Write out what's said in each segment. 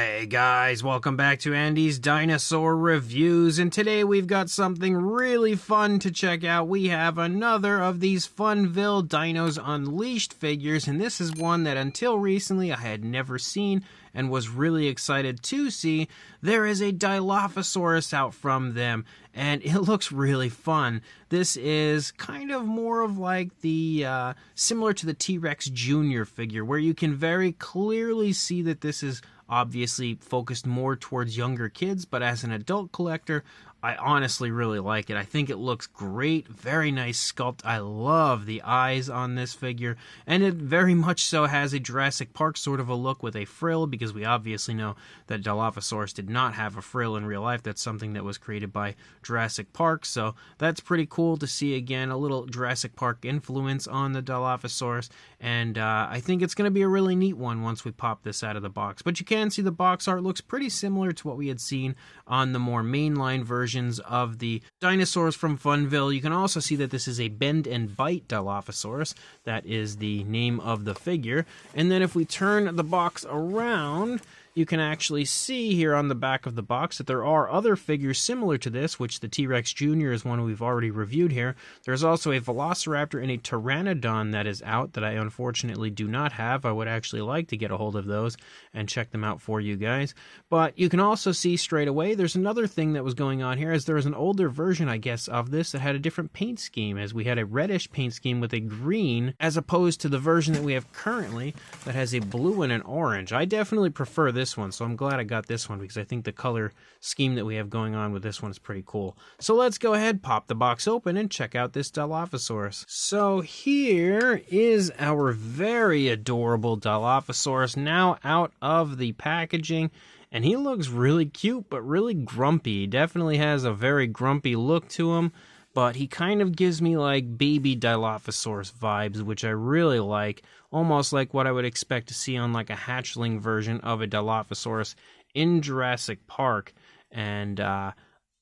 Hey guys, welcome back to Andy's Dinosaur Reviews, and today we've got something really fun to check out. We have another of these Funville Dinos Unleashed figures, and this is one that until recently I had never seen and was really excited to see. There is a Dilophosaurus out from them, and it looks really fun. This is kind of more of like the, similar to the T-Rex Jr. figure, where you can very clearly see that this is obviously focused more towards younger kids, but as an adult collector, I honestly really like it. I think it looks great. Very nice sculpt. I love the eyes on this figure, and it very much so has a Jurassic Park sort of a look with a frill, because we obviously know that Dilophosaurus did not have a frill in real life. That's something that was created by Jurassic Park, so that's pretty cool to see. Again, a little Jurassic Park influence on the Dilophosaurus, and I think it's going to be a really neat one once we pop this out of the box. But you can see the box art looks pretty similar to what we had seen on the more mainline version of the dinosaurs from Funville. You can also see that this is a Bend and Bite Dilophosaurus. That is the name of the figure. And then if we turn the box around, you can actually see here on the back of the box that there are other figures similar to this, which the T-Rex Jr. is one we've already reviewed here. There's also a Velociraptor and a Pteranodon that is out that I unfortunately do not have. I would actually like to get a hold of those and check them out for you guys. But you can also see straight away there's another thing that was going on here, as there was an older version, I guess, of this that had a different paint scheme, as we had a reddish paint scheme with a green, as opposed to the version that we have currently that has a blue and an orange. I definitely prefer this one, so I'm glad I got this one, because I think the color scheme that we have going on with this one is pretty cool. So let's go ahead, pop the box open, and check out this Dilophosaurus. So here is our very adorable Dilophosaurus now out of the packaging, and he looks really cute but really grumpy. He definitely has a very grumpy look to him, but he kind of gives me like baby Dilophosaurus vibes, which I really like. Almost like what I would expect to see on like a hatchling version of a Dilophosaurus in Jurassic Park. And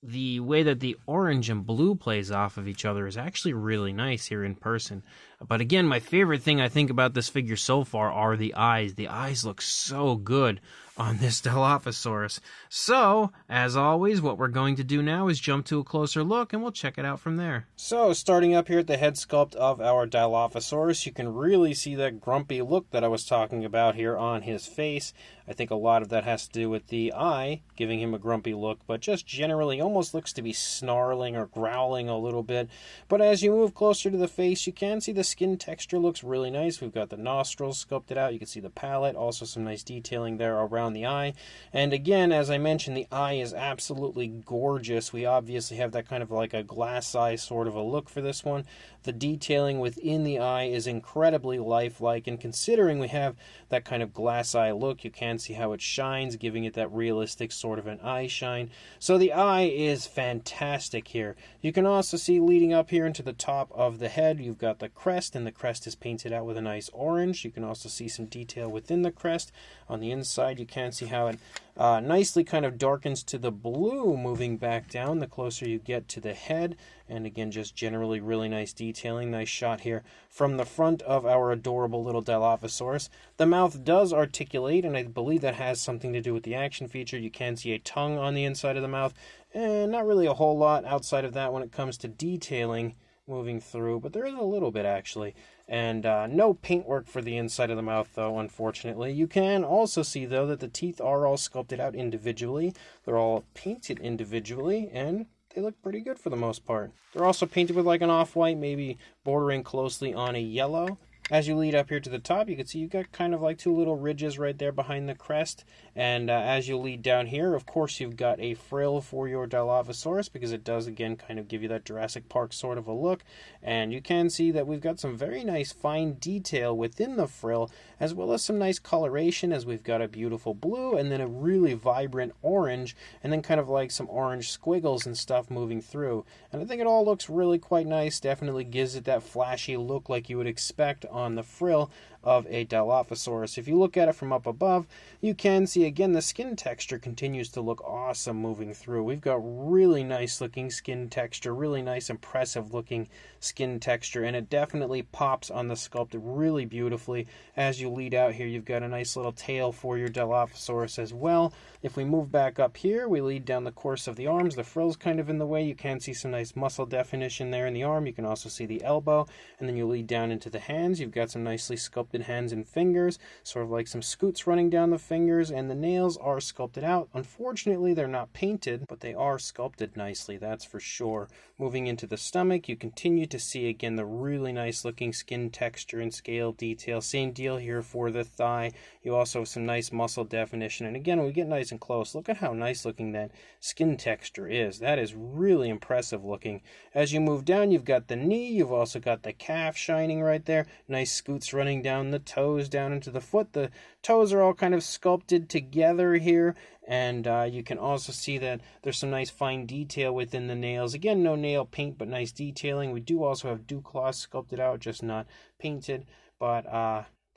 the way that the orange and blue plays off of each other is actually really nice here in person. But again, my favorite thing I think about this figure so far are the eyes. The eyes look so good on this Dilophosaurus. So, as always, what we're going to do now is jump to a closer look, and we'll check it out from there. So, starting up here at the head sculpt of our Dilophosaurus, you can really see that grumpy look that I was talking about here on his face. I think a lot of that has to do with the eye, giving him a grumpy look, but just generally almost looks to be snarling or growling a little bit. But as you move closer to the face, you can see the skin texture looks really nice. We've got the nostrils sculpted out. You can see the palate, also some nice detailing there around the eye. And again, as I mentioned, the eye is absolutely gorgeous. We obviously have that kind of like a glass eye sort of a look for this one. The detailing within the eye is incredibly lifelike, and considering we have that kind of glass eye look, you can see how it shines, giving it that realistic sort of an eye shine. So the eye is fantastic here. You can also see leading up here into the top of the head, you've got the crest, and the crest is painted out with a nice orange. You can also see some detail within the crest. On the inside, you can see how it nicely kind of darkens to the blue moving back down the closer you get to the head. And again, just generally really nice detailing. Nice shot here from the front of our adorable little Dilophosaurus. The mouth does articulate, and I believe that has something to do with the action feature. You can see a tongue on the inside of the mouth, and not really a whole lot outside of that when it comes to detailing moving through, but there is a little bit actually. And no paintwork for the inside of the mouth, though, unfortunately. You can also see, though, that the teeth are all sculpted out individually. They're all painted individually, and they look pretty good for the most part. They're also painted with like an off-white, maybe bordering closely on a yellow. As you lead up here to the top, you can see you've got kind of like two little ridges right there behind the crest. And as you lead down here, of course, you've got a frill for your Dilophosaurus, because it does, again, kind of give you that Jurassic Park sort of a look. And you can see that we've got some very nice fine detail within the frill, as well as some nice coloration, as we've got a beautiful blue and then a really vibrant orange, and then kind of like some orange squiggles and stuff moving through. And I think it all looks really quite nice. Definitely gives it that flashy look like you would expect on the frill. of a Dilophosaurus. If you look at it from up above, you can see again the skin texture continues to look awesome moving through. We've got really nice looking skin texture, really nice impressive looking skin texture, and it definitely pops on the sculpt really beautifully. As you lead out here, you've got a nice little tail for your Dilophosaurus as well. If we move back up here, we lead down the course of the arms. The frill's kind of in the way. You can see some nice muscle definition there in the arm. You can also see the elbow, and then you lead down into the hands. You've got some nicely sculpted hands and fingers, sort of like some scoots running down the fingers, and the nails are sculpted out. Unfortunately, they're not painted, but they are sculpted nicely, that's for sure. Moving into the stomach, you continue to see again the really nice looking skin texture and scale detail. Same deal here for the thigh. You also have some nice muscle definition, and again, when we get nice and close, look at how nice looking that skin texture is. That is really impressive looking. As you move down, you've got the knee, you've also got the calf shining right there. Nice scoots running down the toes, down into the foot. The toes are all kind of sculpted together here, and you can also see that there's some nice fine detail within the nails. Again, no nail paint, but nice detailing. We do also have dew claws sculpted out, just not painted, but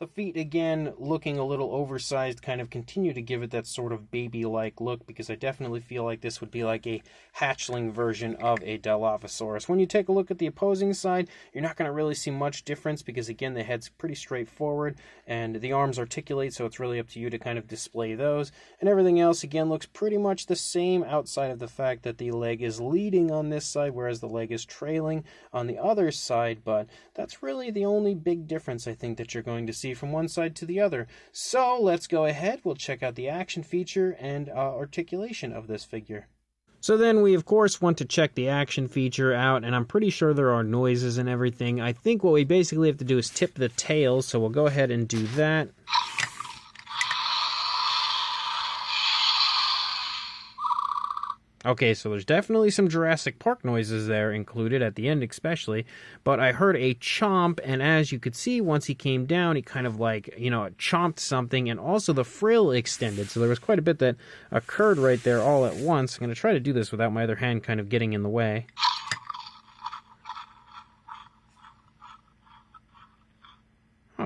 the feet, again, looking a little oversized, kind of continue to give it that sort of baby-like look, because I definitely feel like this would be like a hatchling version of a Dilophosaurus. When you take a look at the opposing side, you're not going to really see much difference, because, again, the head's pretty straightforward, and the arms articulate, so it's really up to you to kind of display those. And everything else, again, looks pretty much the same, outside of the fact that the leg is leading on this side, whereas the leg is trailing on the other side, but that's really the only big difference, I think, that you're going to see from one side to the other. So let's go ahead, we'll check out the action feature and articulation of this figure. So then we of course want to check the action feature out, and I'm pretty sure there are noises and everything. I think what we basically have to do is tip the tail, so we'll go ahead and do that. Okay, so there's definitely some Jurassic Park noises there included, at the end especially, but I heard a chomp, and as you could see, once he came down, he kind of like, chomped something, and also the frill extended, so there was quite a bit that occurred right there all at once. I'm going to try to do this without my other hand kind of getting in the way.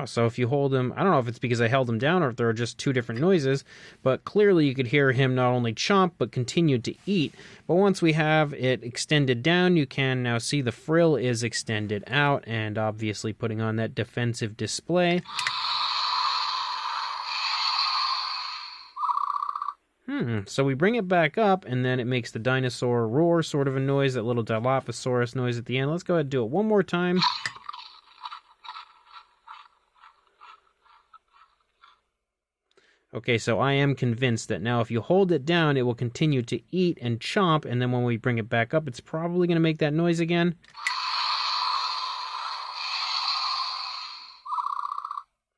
So if you hold him, I don't know if it's because I held him down or if there are just two different noises, but clearly you could hear him not only chomp, but continue to eat. But once we have it extended down, you can now see the frill is extended out, and obviously putting on that defensive display. So we bring it back up, and then it makes the dinosaur roar, sort of a noise, that little Dilophosaurus noise at the end. Let's go ahead and do it one more time. Okay, so I am convinced that now if you hold it down, it will continue to eat and chomp, and then when we bring it back up, it's probably going to make that noise again.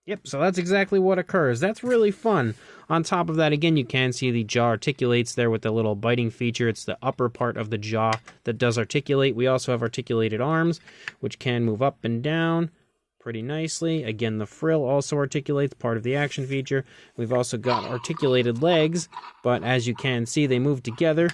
Yep, so that's exactly what occurs. That's really fun. On top of that, again, you can see the jaw articulates there with the little biting feature. It's the upper part of the jaw that does articulate. We also have articulated arms, which can move up and down pretty nicely. Again, the frill also articulates, part of the action feature. We've also got articulated legs, but as you can see, they move together,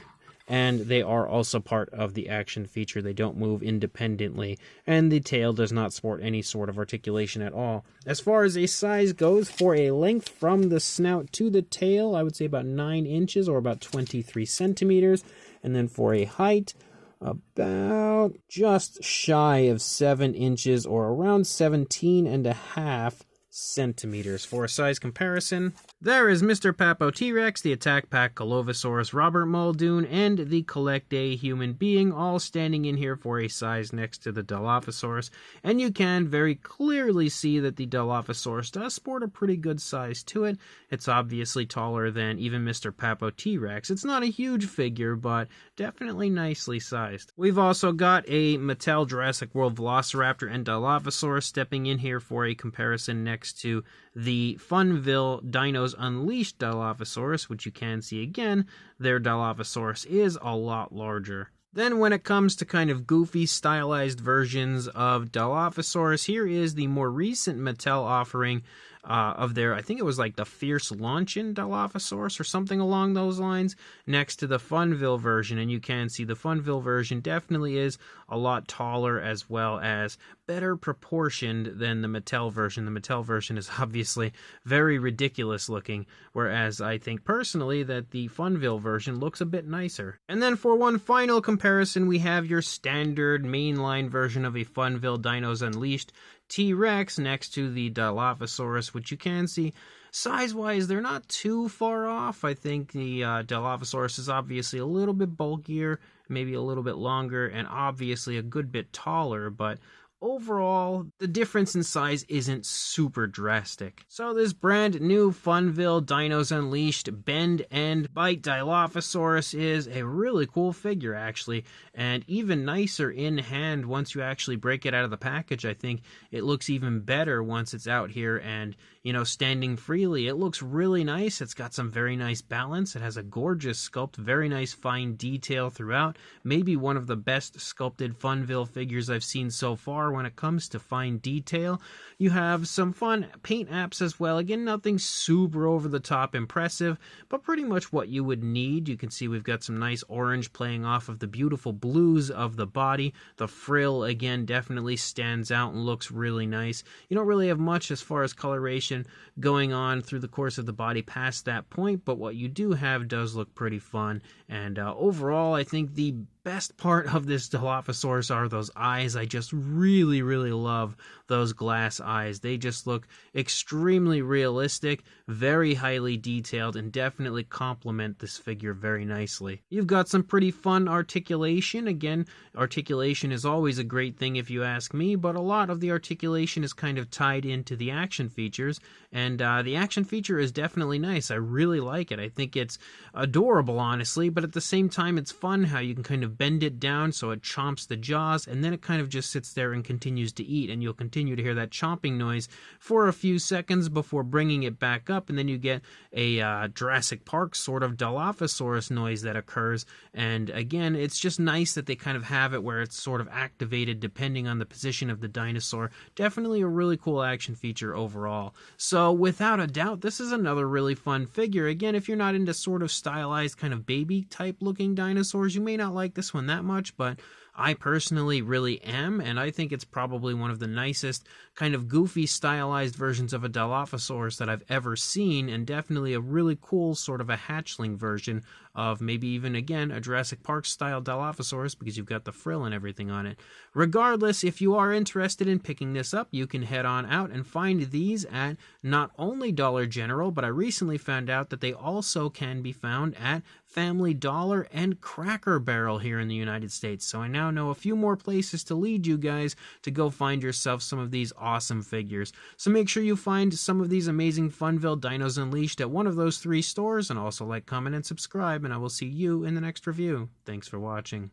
and they are also part of the action feature. They don't move independently, and the tail does not sport any sort of articulation at all. As far as a size goes, for a length from the snout to the tail, I would say about 9 inches or about 23 centimeters, and then for a height, about just shy of 7 inches or around 17.5 centimeters. For a size comparison, there is Mr. Papo T-Rex, the Attack Pack Dilophosaurus Robert Muldoon, and the Collect Day Human Being, all standing in here for a size next to the Dilophosaurus, and you can very clearly see that the Dilophosaurus does sport a pretty good size to it. It's obviously taller than even Mr. Papo T-Rex. It's not a huge figure, but definitely nicely sized. We've also got a Mattel Jurassic World Velociraptor and Dilophosaurus stepping in here for a comparison next to the Funville Dinos Unleashed Dilophosaurus, which you can see again, their Dilophosaurus is a lot larger. Then when it comes to kind of goofy, stylized versions of Dilophosaurus, here is the more recent Mattel offering of their, I think it was like the Fierce Launchin Dilophosaurus or something along those lines, next to the Funville version. And you can see the Funville version definitely is a lot taller as well as better proportioned than the Mattel version. The Mattel version is obviously very ridiculous looking, whereas I think personally that the Funville version looks a bit nicer. And then for one final comparison, we have your standard mainline version of a Funville Dinos Unleashed T-Rex next to the Dilophosaurus, which you can see size-wise they're not too far off. I think the Dilophosaurus is obviously a little bit bulkier, maybe a little bit longer, and obviously a good bit taller, but overall, the difference in size isn't super drastic. So this brand new Funville Dinos Unleashed Bend Bite Dilophosaurus is a really cool figure, actually, and even nicer in hand once you actually break it out of the package. I think it looks even better once it's out here and, you know, standing freely. It looks really nice. It's got some very nice balance. It has a gorgeous sculpt, very nice fine detail throughout. Maybe one of the best sculpted Funville figures I've seen so far when it comes to fine detail. You have some fun paint apps as well. Again, nothing super over the top impressive, but pretty much what you would need. You can see we've got some nice orange playing off of the beautiful blues of the body. The frill, again, definitely stands out and looks really nice. You don't really have much as far as coloration going on through the course of the body past that point, but what you do have does look pretty fun. And overall, I think the best part of this Dilophosaurus are those eyes. I just really love those glass eyes. They just look extremely realistic, very highly detailed, and definitely complement this figure very nicely. You've got some pretty fun articulation. Again, articulation is always a great thing if you ask me, but a lot of the articulation is kind of tied into the action features, and the action feature is definitely nice. I really like it. I think it's adorable, honestly, but at the same time, it's fun how you can kind of bend it down so it chomps the jaws, and then it kind of just sits there and continues to eat, and you'll continue to hear that chomping noise for a few seconds before bringing it back up, and then you get a Jurassic Park sort of Dilophosaurus noise that occurs. And again, it's just nice that they kind of have it where it's sort of activated depending on the position of the dinosaur. Definitely a really cool action feature overall. So without a doubt, this is another really fun figure. Again, if you're not into sort of stylized kind of baby type looking dinosaurs, you may not like this one that much, but I personally really am, and I think it's probably one of the nicest kind of goofy stylized versions of a Dilophosaurus that I've ever seen, and definitely a really cool sort of a hatchling version of maybe even, again, a Jurassic Park style Dilophosaurus, because you've got the frill and everything on it. Regardless, if you are interested in picking this up, you can head on out and find these at not only Dollar General, but I recently found out that they also can be found at Family Dollar and Cracker Barrel here in the United States. So I now know a few more places to lead you guys to go find yourself some of these awesome figures. So make sure you find some of these amazing Funville Dinos Unleashed at one of those 3 stores, and also like, comment, and subscribe, and I will see you in the next review. Thanks for watching.